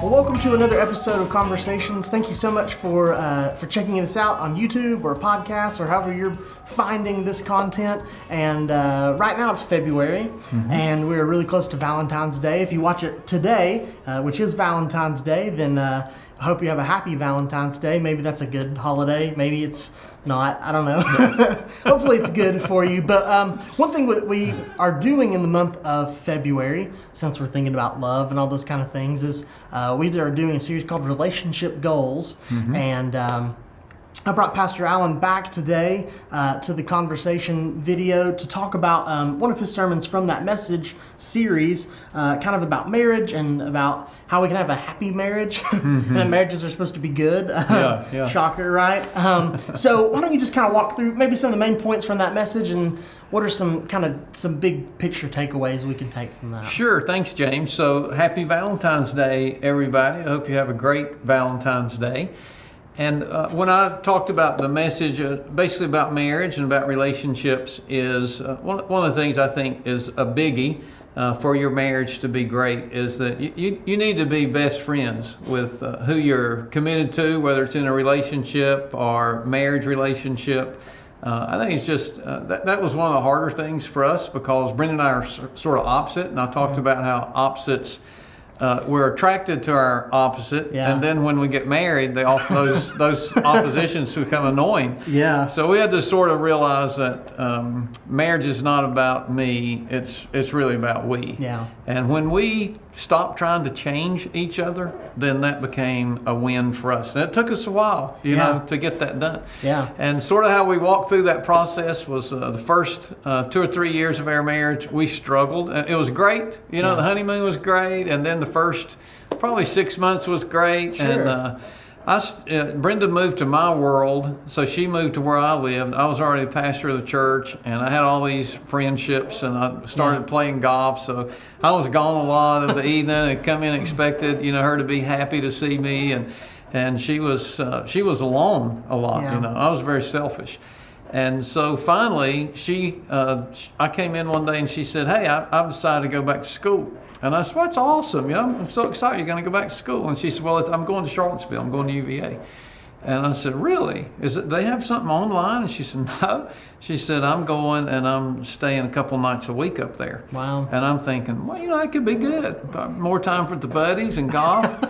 Well, welcome to another episode of Conversations. Thank you so much for checking this out on YouTube or podcast or however you're finding this content. And right now it's February, and we're really close to Valentine's Day. If you watch it today, which is Valentine's Day, then I hope you have a happy Valentine's Day. Maybe that's a good holiday. Maybe it's not. I don't know. Hopefully it's good for you. But one thing that we are doing in the month of February, since we're thinking about love and all those kind of things, is we are doing a series called Relationship Goals. And I brought Pastor Allen back today to the conversation video to talk about one of his sermons from that message series, kind of about marriage and about how we can have a happy marriage. And marriages are supposed to be good. Shocker, right? So why don't you just kind of walk through maybe some of the main points from that message, and what are some big picture takeaways we can take from that? Sure. Thanks, James. So happy Valentine's Day, everybody. I hope you have a great Valentine's Day. And when I talked about the message, basically about marriage and about relationships, is one of the things I think is a biggie for your marriage to be great is that you need to be best friends with who you're committed to, whether it's in a relationship or marriage relationship. I think it's just, that was one of the harder things for us because Brenda and I are sort of opposite, and I talked about how opposites, we're attracted to our opposite, and then when we get married, those oppositions become annoying. So we had to sort of realize that marriage is not about me; it's really about we. And when we stopped trying to change each other, then that became a win for us. And it took us a while, you know, to get that done. And sort of how we walked through that process was the first 2 or 3 years of our marriage, we struggled. It was great, you know, the honeymoon was great, and then the first probably 6 months was great. And Brenda moved to my world, so she moved to where I lived. I was already a pastor of the church, and I had all these friendships, and I started playing golf, so I was gone a lot of the evening and come in expected, you know, her to be happy to see me, and she was alone a lot, you know. I was very selfish. And so finally, I came in one day and she said, "Hey, I've decided to go back to school." And I said, "Well, that's awesome. Yeah, I'm so excited you're going to go back to school." And she said, "Well, I'm going to Charlottesville. I'm going to UVA." And I said, "Really? They have something online?" And she said, "No." She said, "I'm going and I'm staying a couple nights a week up there." Wow. And I'm thinking, well, you know, that could be good. More time for the buddies and golf.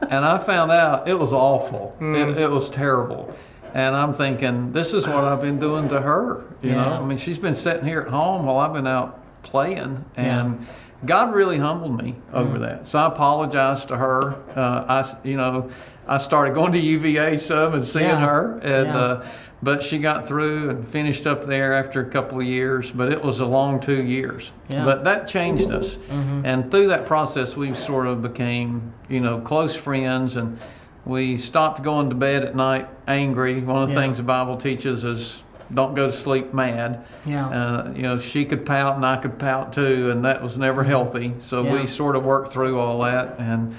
And I found out it was awful. It was terrible. And I'm thinking, this is what I've been doing to her. You know, I mean, she's been sitting here at home while I've been out playing. And God really humbled me over that. So I apologized to her. I started going to UVA some and seeing her. And but she got through and finished up there after a couple of years. But it was a long 2 years. But that changed us. And through that process, we sort of became, you know, close friends. And we stopped going to bed at night angry. One of the things the Bible teaches is don't go to sleep mad. You know, she could pout and I could pout too, and that was never healthy. So we sort of worked through all that. And,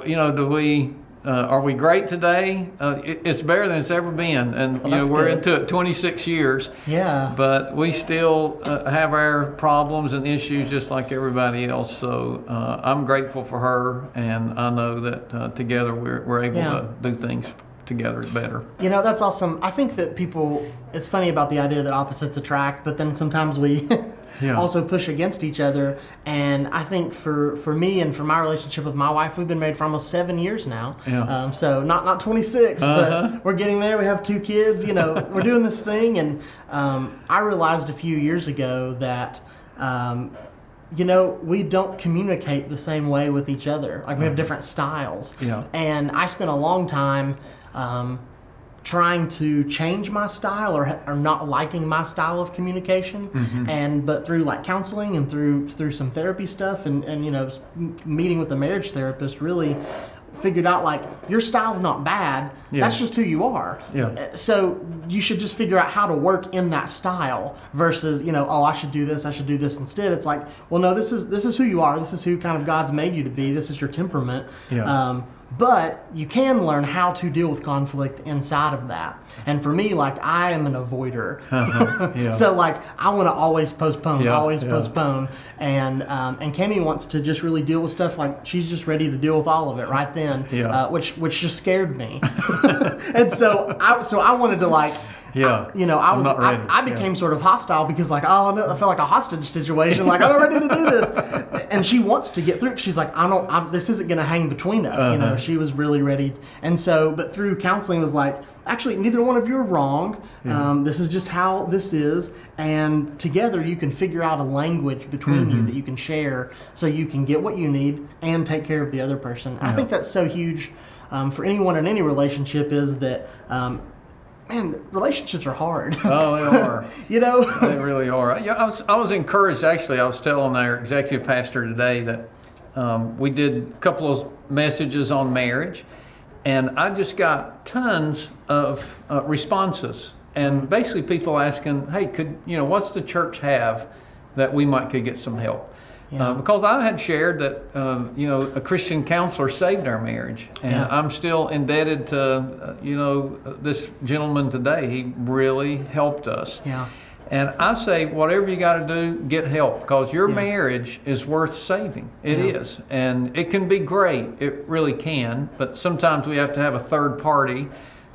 you know, are we great today? It's better than it's ever been. And, you know, we're into it 26 years. But we still have our problems and issues just like everybody else. So I'm grateful for her, and I know that together we're able to do things together better. You know, that's awesome. I think that it's funny about the idea that opposites attract, but then sometimes we also push against each other. And I think for me and for my relationship with my wife, we've been married for almost 7 years now. So not 26, but we're getting there. We have 2 kids, you know, we're doing this thing. And I realized a few years ago that, you know, we don't communicate the same way with each other. Like we have different styles. And I spent a long time trying to change my style or not liking my style of communication. But through like counseling and through some therapy stuff and you know, meeting with a marriage therapist, really figured out like your style's not bad. That's just who you are. So you should just figure out how to work in that style versus, you know, oh, I should do this instead. It's like, well, no, this is who you are. This is who kind of God's made you to be. This is your temperament. But you can learn how to deal with conflict inside of that. And for me, like, I am an avoider. Yeah. So like, I want to always postpone, Yeah, postpone. And Kemi wants to just really deal with stuff, like she's just ready to deal with all of it right then, which just scared me. And so I wanted to like, I became sort of hostile because like, oh no, I felt like a hostage situation. Like, I'm not ready to do this. And she wants to get through. She's like, this isn't going to hang between us. She was really ready. And so, but through counseling, it was like, actually, neither one of you are wrong. This is just how this is. And together you can figure out a language between you that you can share so you can get what you need and take care of the other person. I think that's so huge for anyone in any relationship, is that, man, relationships are hard. Oh, they are. They really are. Yeah, I was encouraged, actually. I was telling our executive pastor today that we did a couple of messages on marriage, and I just got tons of responses. And basically people asking, hey, what's the church have that we could get some help? Because I had shared that, a Christian counselor saved our marriage. And I'm still indebted to, this gentleman today. He really helped us. Yeah. And I say, whatever you got to do, get help, because your marriage is worth saving. It is. And it can be great. It really can. But sometimes we have to have a third party,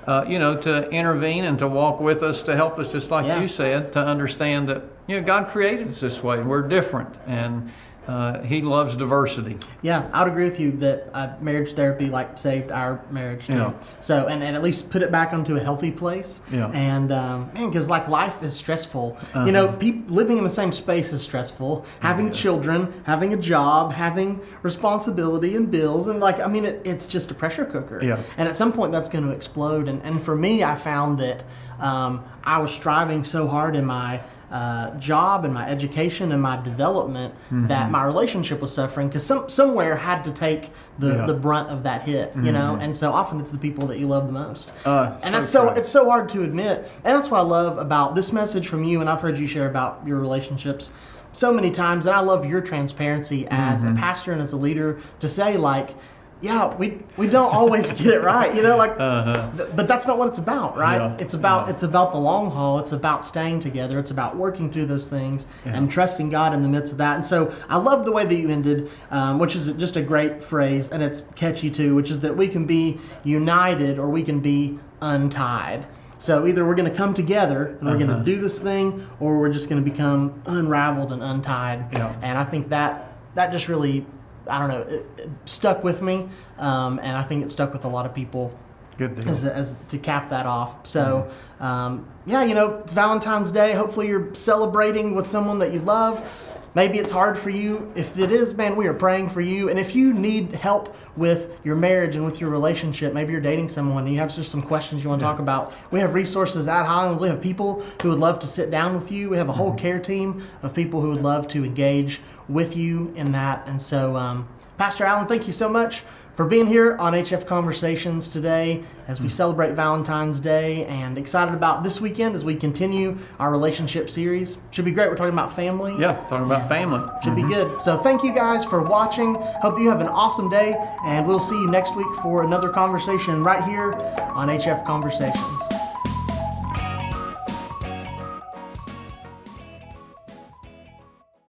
to intervene and to walk with us, to help us, just like you said, to understand that, God created us this way. We're different. And He loves diversity. Yeah, I would agree with you that marriage therapy saved our marriage too. Yeah. So and at least put it back onto a healthy place. Yeah. And because life is stressful. People living in the same space is stressful. Having children, having a job, having responsibility and bills, and it's just a pressure cooker. Yeah. And at some point that's going to explode. And for me, I found that I was striving so hard in my job and my education and my development that my relationship was suffering, because somewhere had to take the brunt of that hit, and so often it's the people that you love the most. And it's so hard to admit. And that's what I love about this message from you, and I've heard you share about your relationships so many times, and I love your transparency as a pastor and as a leader to say, we don't always get it right, but that's not what it's about, right? Yeah. It's about the long haul. It's about staying together. It's about working through those things and trusting God in the midst of that. And so I love the way that you ended, which is just a great phrase, and it's catchy too, which is that we can be united or we can be untied. So either we're going to come together and we're going to do this thing, or we're just going to become unraveled and untied. Yeah. And I think that just really, I don't know, it stuck with me, and I think it stuck with a lot of people. Good deal. As to cap that off. So, it's Valentine's Day. Hopefully you're celebrating with someone that you love. Maybe it's hard for you. If it is, man, we are praying for you. And if you need help with your marriage and with your relationship, maybe you're dating someone and you have just some questions you want to talk about, we have resources at Highlands. We have people who would love to sit down with you. We have a whole care team of people who would love to engage with you in that. And so, Pastor Allen, thank you so much for being here on HF Conversations today as we celebrate Valentine's Day, and excited about this weekend as we continue our relationship series. Should be great. We're talking about family. Yeah, talking about family. Should be good. So thank you guys for watching. Hope you have an awesome day, and we'll see you next week for another conversation right here on HF Conversations.